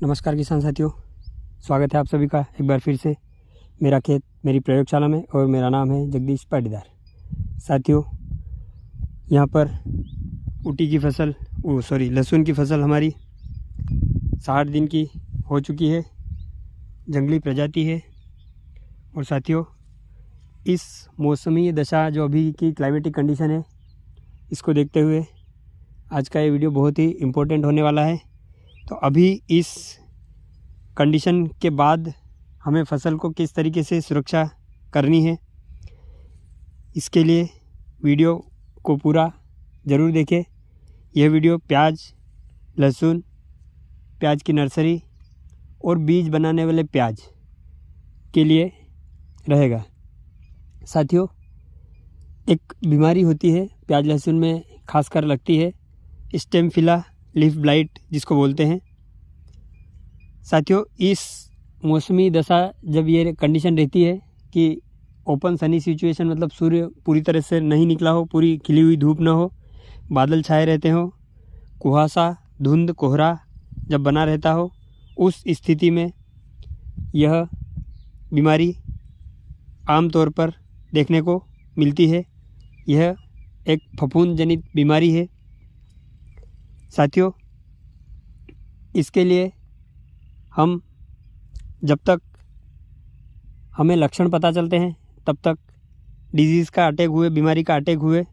नमस्कार किसान साथियों, स्वागत है आप सभी का एक बार फिर से मेरा खेत मेरी प्रयोगशाला में। और मेरा नाम है जगदीश पाटीदार। साथियों, यहाँ पर ऊटी की फसल लहसुन की फसल हमारी 60 दिन की हो चुकी है, जंगली प्रजाति है। और साथियों, इस मौसमी दशा जो अभी की क्लाइमेटिक कंडीशन है, इसको देखते हुए आज का ये वीडियो बहुत ही इम्पोर्टेंट होने वाला है। तो अभी इस कंडीशन के बाद हमें फसल को किस तरीके से सुरक्षा करनी है, इसके लिए वीडियो को पूरा ज़रूर देखें। यह वीडियो प्याज, लहसुन, प्याज की नर्सरी और बीज बनाने वाले प्याज के लिए रहेगा। साथियों, एक बीमारी होती है प्याज लहसुन में खासकर लगती है, स्टेम फिला लीफ ब्लाइट जिसको बोलते हैं। साथियों, इस मौसमी दशा जब ये कंडीशन रहती है कि ओपन सनी सिचुएशन, मतलब सूर्य पूरी तरह से नहीं निकला हो, पूरी खिली हुई धूप ना हो, बादल छाए रहते हो, कुहासा धुंध कोहरा जब बना रहता हो, उस स्थिति में यह बीमारी आमतौर पर देखने को मिलती है। यह एक फफूंद जनित बीमारी है। साथियों, इसके लिए हम जब तक हमें लक्षण पता चलते हैं तब तक डिजीज़ का अटैक हुए, बीमारी का अटैक हुए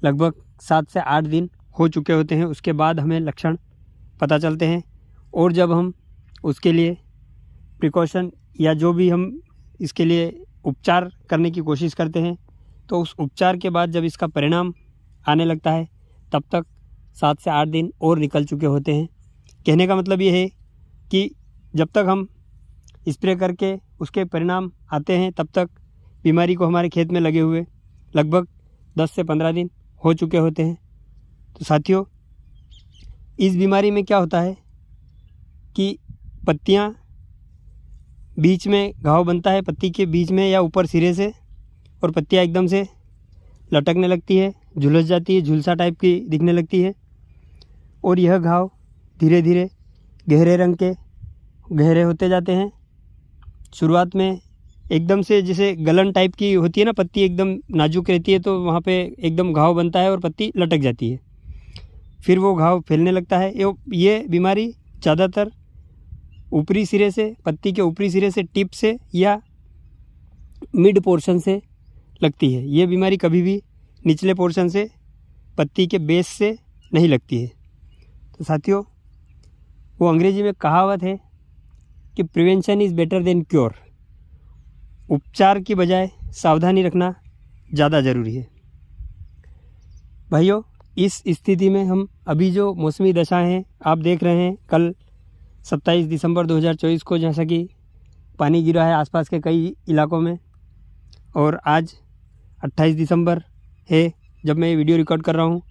लगभग 7 से 8 दिन हो चुके होते हैं। उसके बाद हमें लक्षण पता चलते हैं और जब हम उसके लिए प्रिकॉशन या जो भी हम इसके लिए उपचार करने की कोशिश करते हैं, तो उस उपचार के बाद जब इसका परिणाम आने लगता है तब तक 7 से 8 दिन और निकल चुके होते हैं। कहने का मतलब ये है कि जब तक हम स्प्रे करके उसके परिणाम आते हैं तब तक बीमारी को हमारे खेत में लगे हुए लगभग 10 से 15 दिन हो चुके होते हैं। तो साथियों, इस बीमारी में क्या होता है कि पत्तियां बीच में घाव बनता है, पत्ती के बीच में या ऊपर सिरे से, और पत्तियां एकदम से लटकने लगती है, झुलस जाती है, झुलसा टाइप की दिखने लगती है। और यह घाव धीरे धीरे गहरे रंग के गहरे होते जाते हैं। शुरुआत में एकदम से जैसे गलन टाइप की होती है ना, पत्ती एकदम नाजुक रहती है तो वहाँ पे एकदम घाव बनता है और पत्ती लटक जाती है। फिर वो घाव फैलने लगता है। ये बीमारी ज़्यादातर ऊपरी सिरे से, पत्ती के ऊपरी सिरे से, टिप से या मिड पोर्शन से लगती है। ये बीमारी कभी भी निचले पोर्शन से, पत्ती के बेस से नहीं लगती है। तो साथियों, वो अंग्रेजी में कहावत है कि prevention is better than cure. उपचार की बजाय सावधानी रखना ज़्यादा ज़रूरी है। भाइयों, इस स्थिति में हम अभी जो मौसमी दशाएं हैं आप देख रहे हैं, कल 27 दिसंबर 2024 को जैसा कि पानी गिरा है आसपास के कई इलाकों में, और आज 28 दिसंबर है जब मैं ये वीडियो रिकॉर्ड कर रहा हूँ।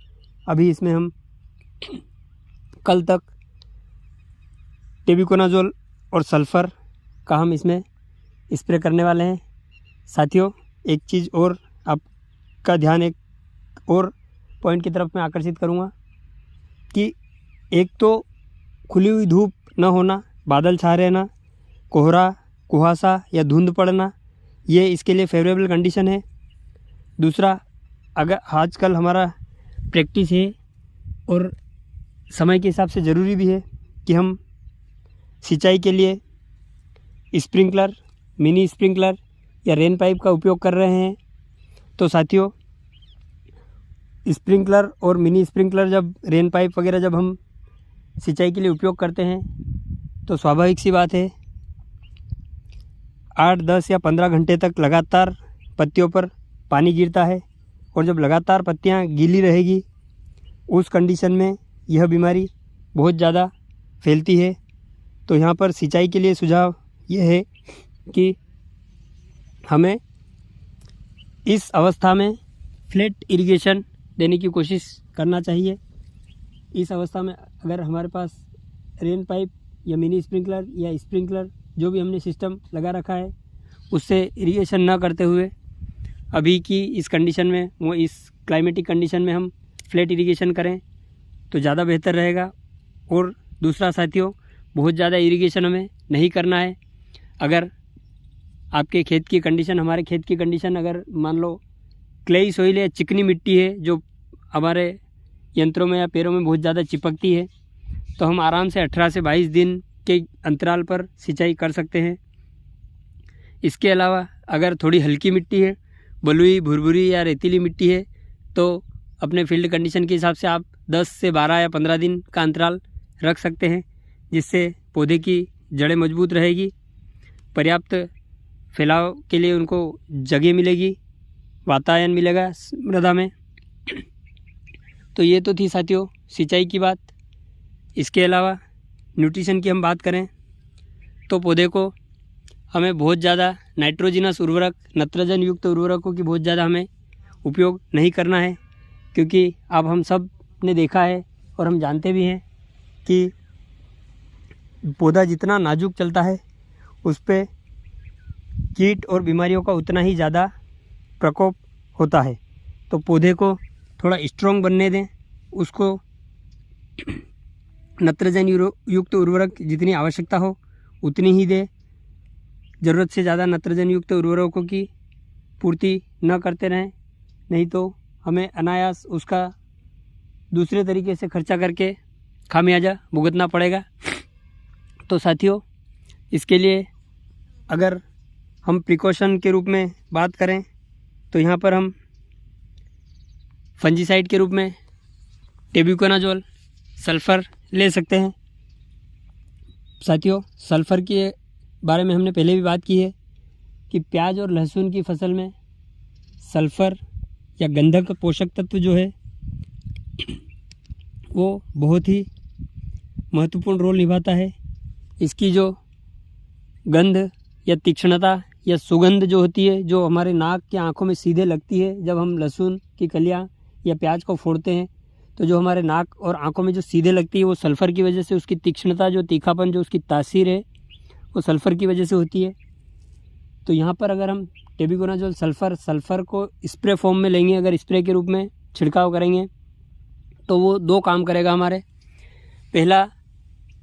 अभी इसमें हम कल तक टेबिकोनाजोल और सल्फ़र का हम इसमें स्प्रे करने वाले हैं। साथियों, एक चीज़ और आपका ध्यान एक और पॉइंट की तरफ मैं आकर्षित करूँगा कि एक तो खुली हुई धूप न होना, बादल छा रहना, कोहरा कुहासा या धुंध पड़ना, ये इसके लिए फेवरेबल कंडीशन है। दूसरा, अगर आजकल हमारा प्रैक्टिस है और समय के हिसाब से ज़रूरी भी है कि हम सिंचाई के लिए स्प्रिंकलर, मिनी स्प्रिंकलर या रेन पाइप का उपयोग कर रहे हैं। तो साथियों, स्प्रिंकलर और मिनी स्प्रिंकलर जब रेन पाइप वगैरह जब हम सिंचाई के लिए उपयोग करते हैं तो स्वाभाविक सी बात है 8, 10 या 15 घंटे तक लगातार पत्तियों पर पानी गिरता है, और जब लगातार पत्तियां गीली रहेगी उस कंडीशन में यह बीमारी बहुत ज़्यादा फैलती है। तो यहाँ पर सिंचाई के लिए सुझाव यह है कि हमें इस अवस्था में फ्लैट इरिगेशन देने की कोशिश करना चाहिए। इस अवस्था में अगर हमारे पास रेन पाइप या मिनी स्प्रिंकलर या स्प्रिंकलर जो भी हमने सिस्टम लगा रखा है उससे इरिगेशन ना करते हुए अभी की इस कंडीशन में, वो इस क्लाइमेटिक कंडीशन में हम फ्लैट इरिगेशन करें तो ज़्यादा बेहतर रहेगा। और दूसरा साथियों, बहुत ज़्यादा इरिगेशन हमें नहीं करना है। अगर आपके खेत की कंडीशन, हमारे खेत की कंडीशन अगर मान लो क्लेई सोइल है, चिकनी मिट्टी है जो हमारे यंत्रों में या पैरों में बहुत ज़्यादा चिपकती है, तो हम आराम से 18 से 22 दिन के अंतराल पर सिंचाई कर सकते हैं। इसके अलावा अगर थोड़ी हल्की मिट्टी है, बलुई, भुरभुरी या रेतीली मिट्टी है, तो अपने फील्ड कंडीशन के हिसाब से आप 10 से 12 या 15 दिन का अंतराल रख सकते हैं, जिससे पौधे की जड़ें मजबूत रहेगी, पर्याप्त फैलाव के लिए उनको जगह मिलेगी, वातायन मिलेगा मृदा में। तो ये तो थी साथियों सिंचाई की बात। इसके अलावा न्यूट्रिशन की हम बात करें तो पौधे को हमें बहुत ज़्यादा नाइट्रोजिनस उर्वरक, नत्रजन युक्त उर्वरकों की बहुत ज़्यादा हमें उपयोग नहीं करना है, क्योंकि अब हम सब ने देखा है और हम जानते भी हैं कि पौधा जितना नाजुक चलता है उस पर कीट और बीमारियों का उतना ही ज़्यादा प्रकोप होता है। तो पौधे को थोड़ा स्ट्रॉन्ग बनने दें, उसको नत्रजन युक्त उर्वरक जितनी आवश्यकता हो उतनी ही दें। ज़रूरत से ज़्यादा नत्रजन युक्त उर्वरकों की पूर्ति न करते रहें, नहीं तो हमें अनायास उसका दूसरे तरीके से खर्चा करके खामियाजा भुगतना पड़ेगा। तो साथियों, इसके लिए अगर हम प्रिकॉशन के रूप में बात करें तो यहाँ पर हम फंजीसाइड के रूप में टेबुकोनाजोल, सल्फ़र ले सकते हैं। साथियों, सल्फ़र के बारे में हमने पहले भी बात की है कि प्याज और लहसुन की फसल में सल्फ़र या गंधक पोषक तत्व जो है वो बहुत ही महत्वपूर्ण रोल निभाता है। इसकी जो गंध या तीक्ष्णता या सुगंध जो होती है, जो हमारे नाक की आँखों में सीधे लगती है, जब हम लहसुन की कलियाँ या प्याज को फोड़ते हैं तो जो हमारे नाक और आँखों में जो सीधे लगती है वो सल्फ़र की वजह से, उसकी तीक्ष्णता, जो तीखापन, जो उसकी तासीर है वो सल्फ़र की वजह से होती है। तो यहाँ पर अगर हम टेबुकोनाजोल सल्फ़र को स्प्रे फॉर्म में लेंगे, अगर स्प्रे के रूप में छिड़काव करेंगे तो वो दो काम करेगा हमारे। पहला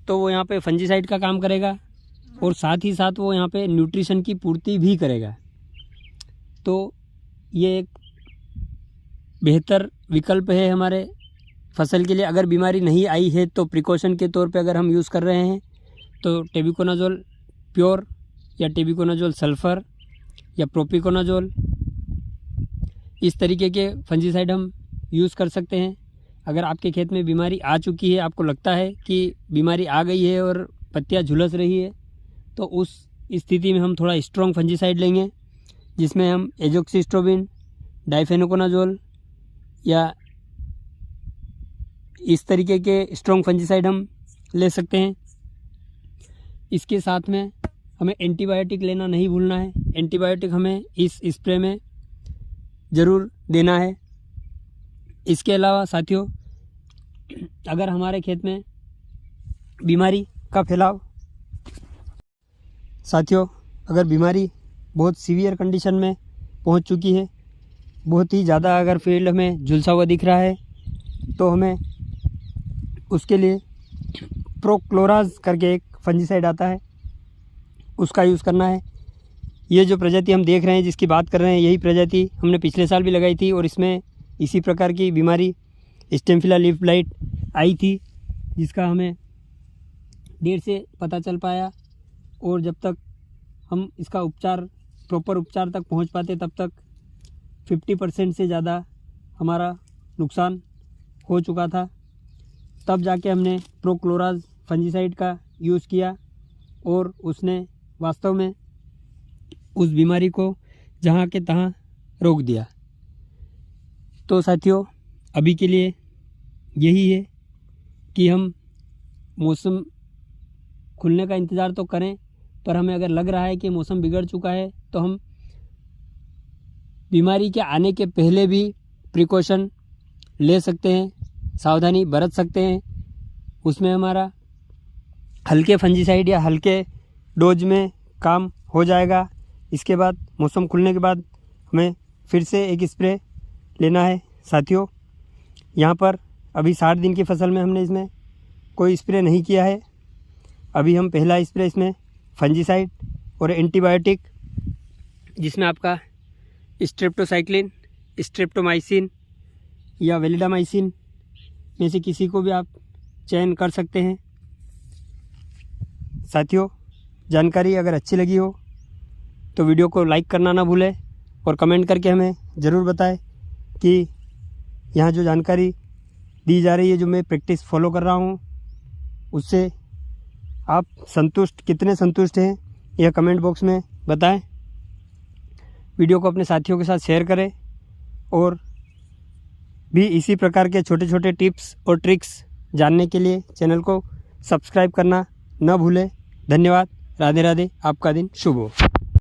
तो वो यहाँ पे फंजीसाइड का काम करेगा और साथ ही साथ वो यहाँ पे न्यूट्रिशन की पूर्ति भी करेगा। तो ये एक बेहतर विकल्प है हमारे फसल के लिए। अगर बीमारी नहीं आई है तो प्रिकॉशन के तौर पे अगर हम यूज़ कर रहे हैं तो टेबुकोनाजोल प्योर या टेबुकोनाजोल सल्फ़र या प्रोपिकोनाजोल, इस तरीके के फंजीसाइड हम यूज़ कर सकते हैं। अगर आपके खेत में बीमारी आ चुकी है, आपको लगता है कि बीमारी आ गई है और पत्तियां झुलस रही है, तो उस स्थिति में हम थोड़ा स्ट्रॉन्ग फंजीसाइड लेंगे, जिसमें हम एजोक्सिस्ट्रोबिन, डाइफेनोकोनाजोल या इस तरीके के स्ट्रॉन्ग फंजीसाइड हम ले सकते हैं। इसके साथ में हमें एंटीबायोटिक लेना नहीं भूलना है। एंटीबायोटिक हमें इस स्प्रे में ज़रूर देना है। इसके अलावा साथियों, अगर हमारे खेत में बीमारी का फैलाव, साथियों अगर बीमारी बहुत सीवियर कंडीशन में पहुंच चुकी है, बहुत ही ज़्यादा अगर फील्ड हमें झुलसा हुआ दिख रहा है, तो हमें उसके लिए प्रोक्लोराज करके एक फंजीसाइड आता है, उसका यूज़ करना है। ये जो प्रजाति हम देख रहे हैं, जिसकी बात कर रहे हैं, यही प्रजाति हमने पिछले साल भी लगाई थी और इसमें इसी प्रकार की बीमारी स्टेमफिला लीफ ब्लाइट आई थी, जिसका हमें देर से पता चल पाया। और जब तक हम इसका उपचार, प्रॉपर उपचार तक पहुंच पाते, तब तक 50% से ज़्यादा हमारा नुकसान हो चुका था। तब जाके हमने प्रोक्लोराज फंजीसाइड का यूज़ किया और उसने वास्तव में उस बीमारी को जहाँ के तहाँ रोक दिया। तो साथियों, अभी के लिए यही है कि हम मौसम खुलने का इंतज़ार तो करें, पर हमें अगर लग रहा है कि मौसम बिगड़ चुका है तो हम बीमारी के आने के पहले भी प्रिकॉशन ले सकते हैं, सावधानी बरत सकते हैं। उसमें हमारा हल्के फंजीसाइड या हल्के डोज में काम हो जाएगा। इसके बाद मौसम खुलने के बाद हमें फिर से एक स्प्रे लेना है। साथियों, यहाँ पर अभी 60 दिन की फसल में हमने इसमें कोई स्प्रे नहीं किया है। अभी हम पहला स्प्रे इसमें फंजीसाइड और एंटीबायोटिक, जिसमें आपका स्ट्रेप्टोसाइक्लिन, स्ट्रेप्टोमाइसिन या वेलिडामाइसिन में से किसी को भी आप चयन कर सकते हैं। साथियों, जानकारी अगर अच्छी लगी हो तो वीडियो को लाइक करना ना भूलें और कमेंट करके हमें ज़रूर बताएं कि यहाँ जो जानकारी दी जा रही है, जो मैं प्रैक्टिस फॉलो कर रहा हूँ, उससे आप कितने संतुष्ट हैं, यह कमेंट बॉक्स में बताएं। वीडियो को अपने साथियों के साथ शेयर करें और भी इसी प्रकार के छोटे छोटे टिप्स और ट्रिक्स जानने के लिए चैनल को सब्सक्राइब करना न भूलें। धन्यवाद। राधे राधे। आपका दिन शुभ हो।